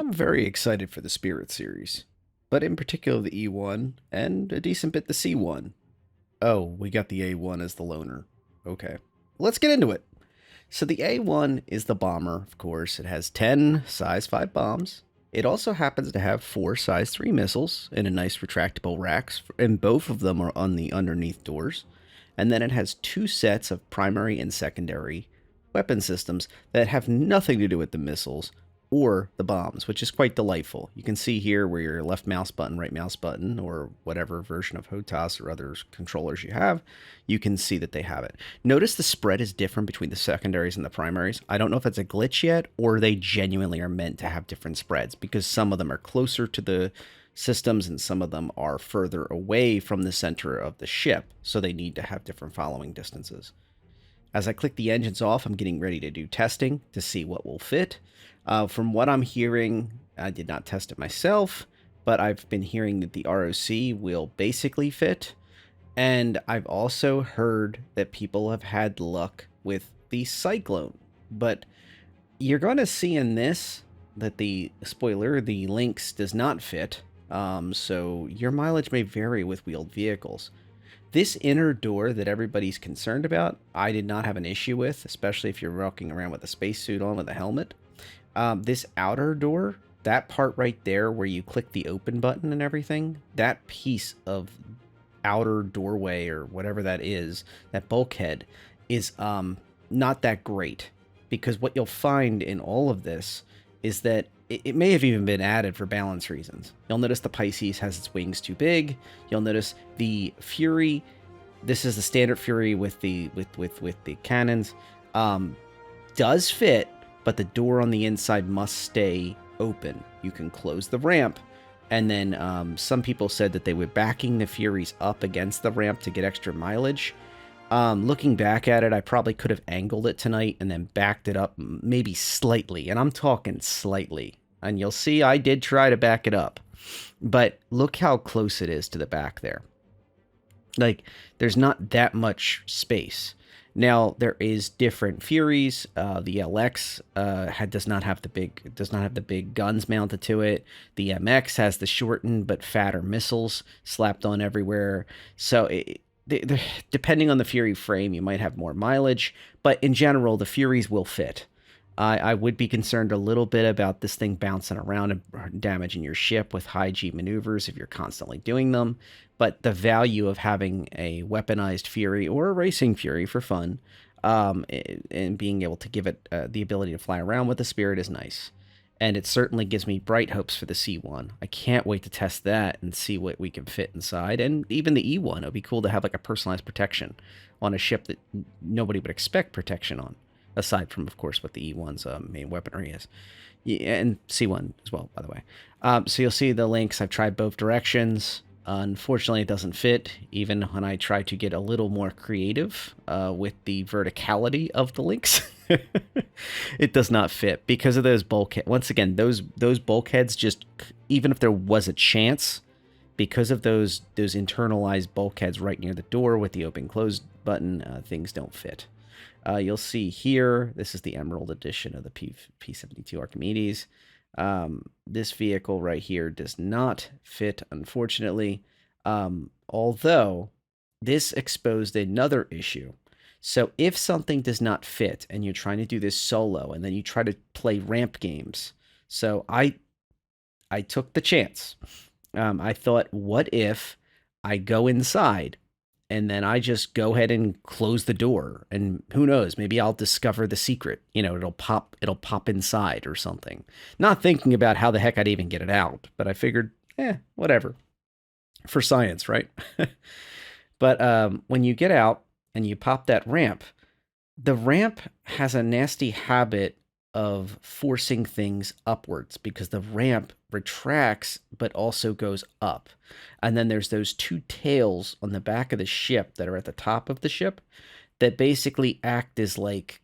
I'm very excited for the Spirit series, but in particular the E1 and a decent bit the C1. Oh, we got the A1 as the loner. Okay, let's get into it. So the A1 is the bomber, of course. It has 10 size 5 bombs. It also happens to have 4 size 3 missiles in a nice retractable racks, and both of them are on the underneath doors. And then it has 2 sets of primary and secondary weapon systems that have nothing to do with the missiles or the bombs, which is quite delightful. You can see here where your left mouse button, right mouse button, or whatever version of HOTAS or other controllers you have, you can see that they have it. Notice the spread is different between the secondaries and the primaries. I don't know if that's a glitch yet, or they genuinely are meant to have different spreads, because some of them are closer to the systems and some of them are further away from the center of the ship, so they need to have different following distances. As I click the engines off, I'm getting ready to do testing to see what will fit. From what I'm hearing, I did not test it myself, but I've been hearing that the ROC will basically fit. And I've also heard that people have had luck with the Cyclone. But you're going to see in this that the spoiler, the Lynx does not fit. So your mileage may vary with wheeled vehicles. This inner door that everybody's concerned about, I did not have an issue with, especially if you're walking around with a spacesuit on with a helmet. This outer door, that part right there where you click the open button and everything, that piece of outer doorway or whatever that is, that bulkhead, is not that great. Because what you'll find in all of this is that it may have even been added for balance reasons. You'll notice the Pisces has its wings too big. You'll notice the Fury. This is the standard Fury with the cannons. Does fit, but the door on the inside must stay open. You can close the ramp, and then some people said that they were backing the Furies up against the ramp to get extra mileage. Looking back at it, I probably could have angled it tonight and then backed it up maybe slightly, and I'm talking slightly. And you'll see I did try to back it up, but look how close it is to the back there. Like, there's not that much space. Now there is different Furies. The LX does not have the big guns mounted to it. The MX has the shortened but fatter missiles slapped on everywhere. So depending on the Fury frame, you might have more mileage, but in general, the Furies will fit. I would be concerned a little bit about this thing bouncing around and damaging your ship with high G maneuvers if you're constantly doing them. But the value of having a weaponized Fury or a racing Fury for fun, and being able to give it the ability to fly around with the Spirit is nice. And it certainly gives me bright hopes for the C1. I can't wait to test that and see what we can fit inside. And even the E1, it would be cool to have like a personalized protection on a ship that nobody would expect protection on, aside from, of course, what the E1's main weaponry is. Yeah, and C1 as well, by the way. So you'll see the links. I've tried both directions. Unfortunately, it doesn't fit, even when I try to get a little more creative with the verticality of the links. It does not fit because of those bulkheads. Once again, those bulkheads just, even if there was a chance, because of those internalized bulkheads right near the door with the open close button, things don't fit. You'll see here, this is the Emerald edition of the P-72 Archimedes. This vehicle right here does not fit, unfortunately, although this exposed another issue. So if something does not fit and you're trying to do this solo and then you try to play ramp games, so I took the chance. I thought, what if I go inside and then I just go ahead and close the door, and who knows, maybe I'll discover the secret. You know, it'll pop inside or something. Not thinking about how the heck I'd even get it out, but I figured, whatever. For science, right? But when you get out and you pop that ramp, the ramp has a nasty habit of forcing things upwards because the ramp retracts but also goes up. And then there's those two tails on the back of the ship that are at the top of the ship that basically act as like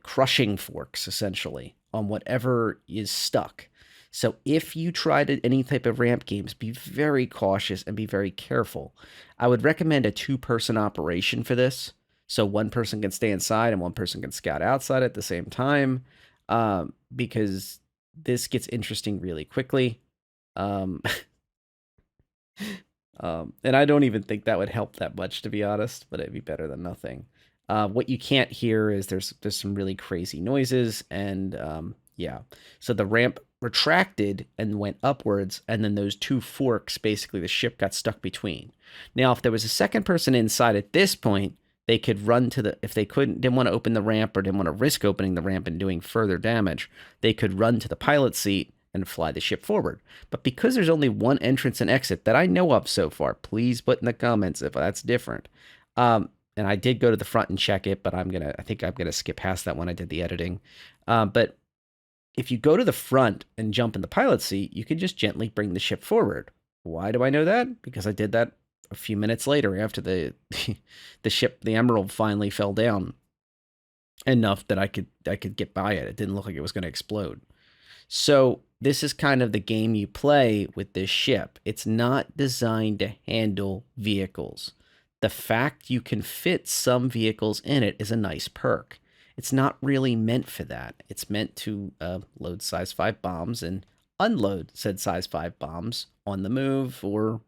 crushing forks, essentially, on whatever is stuck. So if you try any type of ramp games, be very cautious and be very careful. I would recommend a two-person operation for this. So one person can stay inside and one person can scout outside at the same time, because this gets interesting really quickly. Um, and I don't even think that would help that much, to be honest, but it'd be better than nothing. What you can't hear is there's some really crazy noises, and yeah. So the ramp retracted and went upwards, and then those two forks, basically the ship got stuck between. Now, if there was a second person inside at this point, they could run to the, if they didn't want to open the ramp or didn't want to risk opening the ramp and doing further damage, they could run to the pilot seat and fly the ship forward. But because there's only one entrance and exit that I know of so far, please put in the comments if that's different. And I did go to the front and check it, but I think I'm gonna skip past that when I did the editing. But if you go to the front and jump in the pilot seat, you can just gently bring the ship forward. Why do I know that? Because I did that a few minutes later after the ship, the Emerald, finally fell down enough that I could get by it. It didn't look like it was going to explode. So this is kind of the game you play with this ship. It's not designed to handle vehicles. The fact you can fit some vehicles in it is a nice perk. It's not really meant for that. It's meant to load size 5 bombs and unload said size 5 bombs on the move or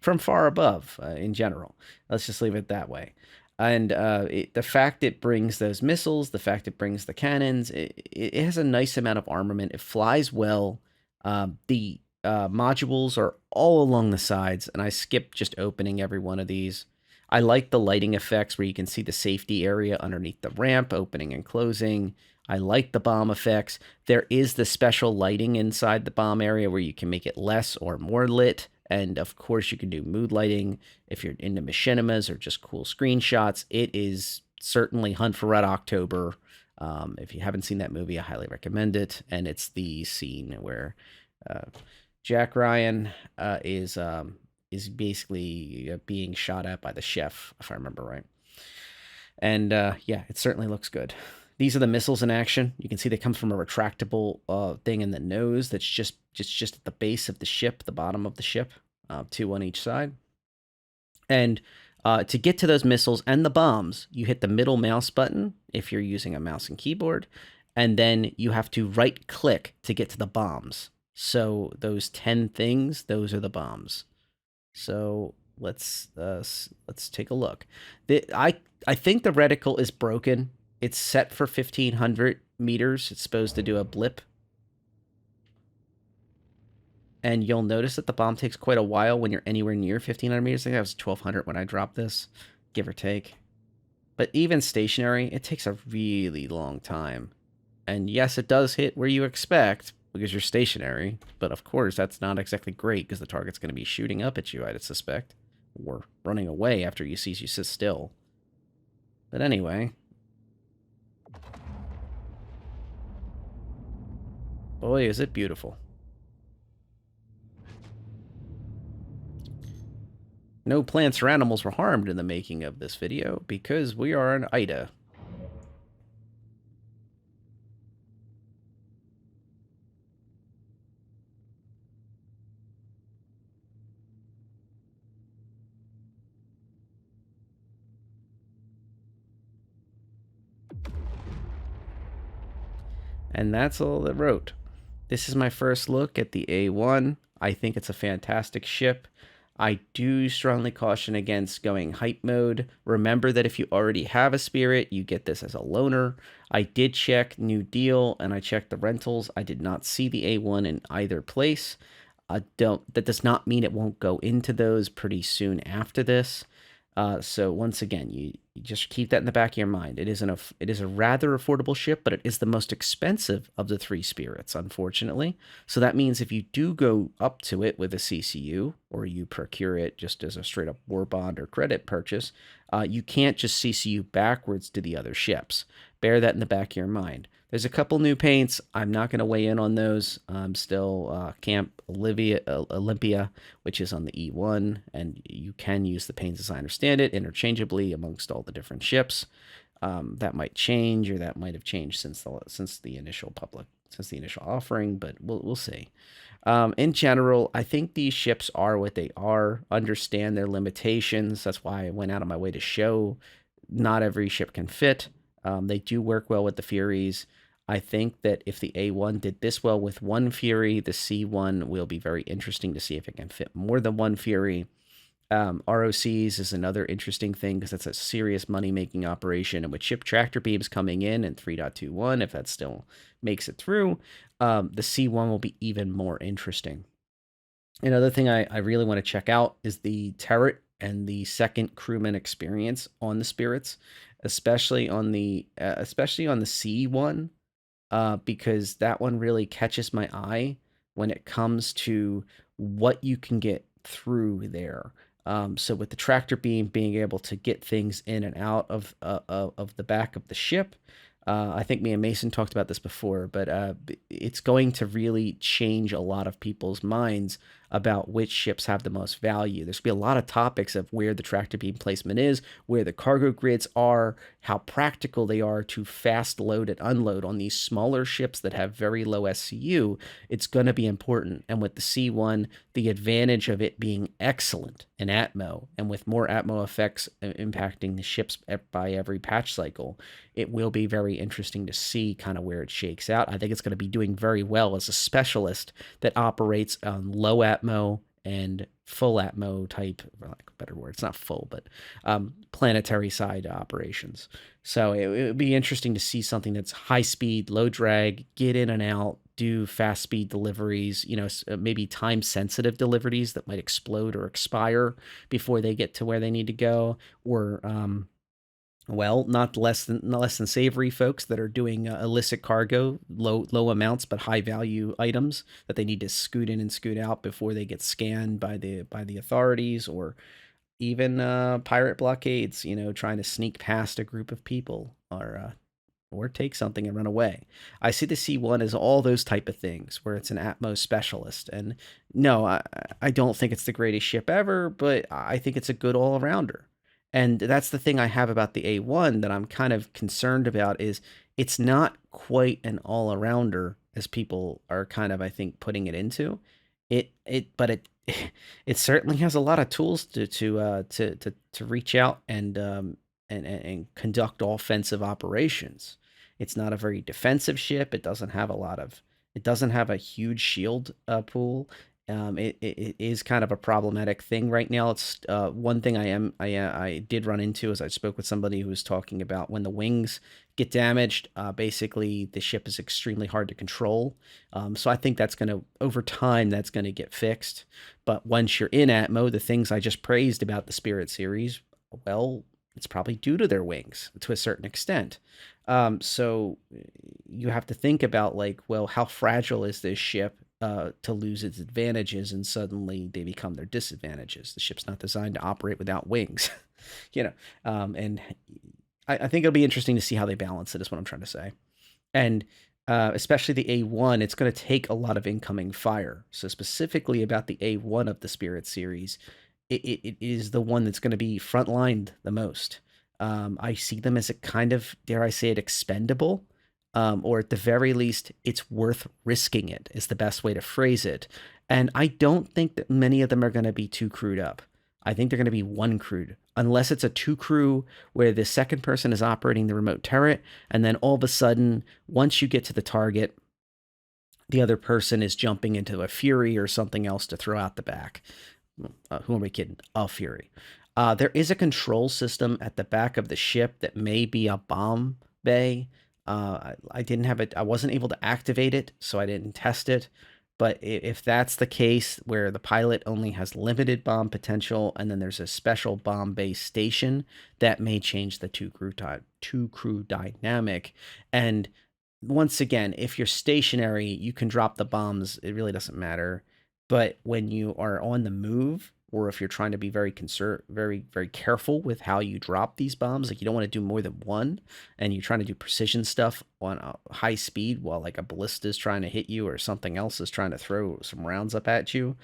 from far above in general. Let's just leave it that way. And the fact it brings those missiles, the fact it brings the cannons, it has a nice amount of armament. It flies well. The modules are all along the sides, and I skipped just opening every one of these. I like the lighting effects where you can see the safety area underneath the ramp opening and closing. I like the bomb effects. There is the special lighting inside the bomb area where you can make it less or more lit. And of course, you can do mood lighting if you're into machinimas or just cool screenshots. It is certainly Hunt for Red October. If you haven't seen that movie, I highly recommend it. And it's the scene where Jack Ryan is basically being shot at by the chef, if I remember right. And yeah, it certainly looks good. These are the missiles in action. You can see they come from a retractable thing in the nose that's just at the base of the ship, the bottom of the ship, 2 on each side. And to get to those missiles and the bombs, you hit the middle mouse button if you're using a mouse and keyboard, and then you have to right-click to get to the bombs. So those 10 things, those are the bombs. So let's take a look. I think the reticle is broken. It's set for 1,500 meters. It's supposed to do a blip. And you'll notice that the bomb takes quite a while when you're anywhere near 1,500 meters. I think that was 1,200 when I dropped this, give or take. But even stationary, it takes a really long time. And yes, it does hit where you expect because you're stationary. But of course, that's not exactly great because the target's going to be shooting up at you, I'd suspect. Or running away after he sees you sit still. But anyway. Boy, is it beautiful. No plants or animals were harmed in the making of this video because we are on Ida. And that's all it wrote. This is my first look at the A1. I think it's a fantastic ship. I do strongly caution against going hype mode. Remember that if you already have a Spirit, you get this as a loaner. I did check New Deal and I checked the rentals. I did not see the A1 in either place. That does not mean it won't go into those pretty soon after this. So once again, you just keep that in the back of your mind. It is a rather affordable ship, but it is the most expensive of the 3 Spirits, unfortunately. So that means if you do go up to it with a CCU, or you procure it just as a straight up war bond or credit purchase, you can't just CCU backwards to the other ships. Bear that in the back of your mind. There's a couple new paints. I'm not going to weigh in on those. I'm still Camp Olympia, which is on the E1, and you can use the paints as I understand it interchangeably amongst all the different ships. That might change, or that might have changed since the initial offering, but we'll see. In general, I think these ships are what they are. Understand their limitations. That's why I went out of my way to show not every ship can fit. They do work well with the Furies. I think that if the A1 did this well with one Fury, the C1 will be very interesting to see if it can fit more than one Fury. ROCs is another interesting thing because it's a serious money-making operation. And with ship tractor beams coming in 3.21, if that still makes it through, the C1 will be even more interesting. Another thing I really want to check out is the turret and the second crewman experience on the spirits, especially on the C1, because that one really catches my eye when it comes to what you can get through there. So with the tractor beam being able to get things in and out of the back of the ship, I think me and Mason talked about this before, but it's going to really change a lot of people's minds about which ships have the most value. There's going to be a lot of topics of where the tractor beam placement is, where the cargo grids are, how practical they are to fast load and unload on these smaller ships that have very low SCU. It's going to be important. And with the C1, the advantage of it being excellent in Atmo, and with more Atmo effects impacting the ships by every patch cycle, it will be very interesting to see kind of where it shakes out. I think it's going to be doing very well as a specialist that operates on low Atmo and full Atmo type, for lack of a better word, it's not full, but planetary side operations. So it would be interesting to see something that's high speed, low drag, get in and out, do fast speed deliveries, maybe time sensitive deliveries that might explode or expire before they get to where they need to go, or not less than savory folks that are doing illicit cargo, low amounts but high value items that they need to scoot in and scoot out before they get scanned by the authorities, or even pirate blockades. Trying to sneak past a group of people, or take something and run away. I see the C1 as all those type of things where it's an Atmos specialist. And no, I don't think it's the greatest ship ever, but I think it's a good all-arounder. And that's the thing I have about the A1 that I'm kind of concerned about, is it's not quite an all-arounder as people are kind of, I think, putting it into. But it certainly has a lot of tools to reach out and conduct offensive operations. It's not a very defensive ship. It doesn't have a huge shield pool. It is kind of a problematic thing right now. It's one thing I did run into as I spoke with somebody who was talking about when the wings get damaged. Basically, the ship is extremely hard to control. So I think over time, that's going to get fixed. But once you're in Atmo, the things I just praised about the Spirit series, well, it's probably due to their wings to a certain extent. So you have to think about how fragile is this ship to lose its advantages, and suddenly they become their disadvantages. The ship's not designed to operate without wings, and I think it'll be interesting to see how they balance it, is what I'm trying to say. And especially the A1, it's going to take a lot of incoming fire. So specifically about the A1 of the Spirit series, it is the one that's going to be frontlined the most. I see them as a kind of, dare I say it, expendable, or at the very least, it's worth risking it, is the best way to phrase it. And I don't think that many of them are going to be too crewed up. I think they're going to be one crewed, unless it's a two crew where the second person is operating the remote turret, and then all of a sudden, once you get to the target, the other person is jumping into a Fury or something else to throw out the back. Who am I kidding? A Fury. There is a control system at the back of the ship that may be a bomb bay. I didn't have it. I wasn't able to activate it, so I didn't test it. But if that's the case, where the pilot only has limited bomb potential, and then there's a special bomb bay station, that may change the two crew dynamic. And once again, if you're stationary, you can drop the bombs. It really doesn't matter. But when you are on the move, or if you're trying to be very very careful with how you drop these bombs, like you don't want to do more than one, and you're trying to do precision stuff on a high speed while like a ballista is trying to hit you or something else is trying to throw some rounds up at you,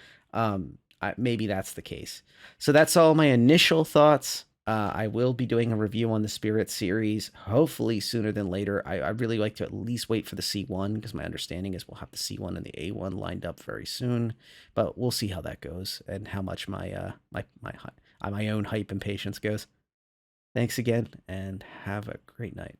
maybe that's the case. So that's all my initial thoughts. I will be doing a review on the Spirit series, hopefully sooner than later. I really like to at least wait for the C1, because my understanding is we'll have the C1 and the A1 lined up very soon. But we'll see how that goes and how much my own hype and patience goes. Thanks again, and have a great night.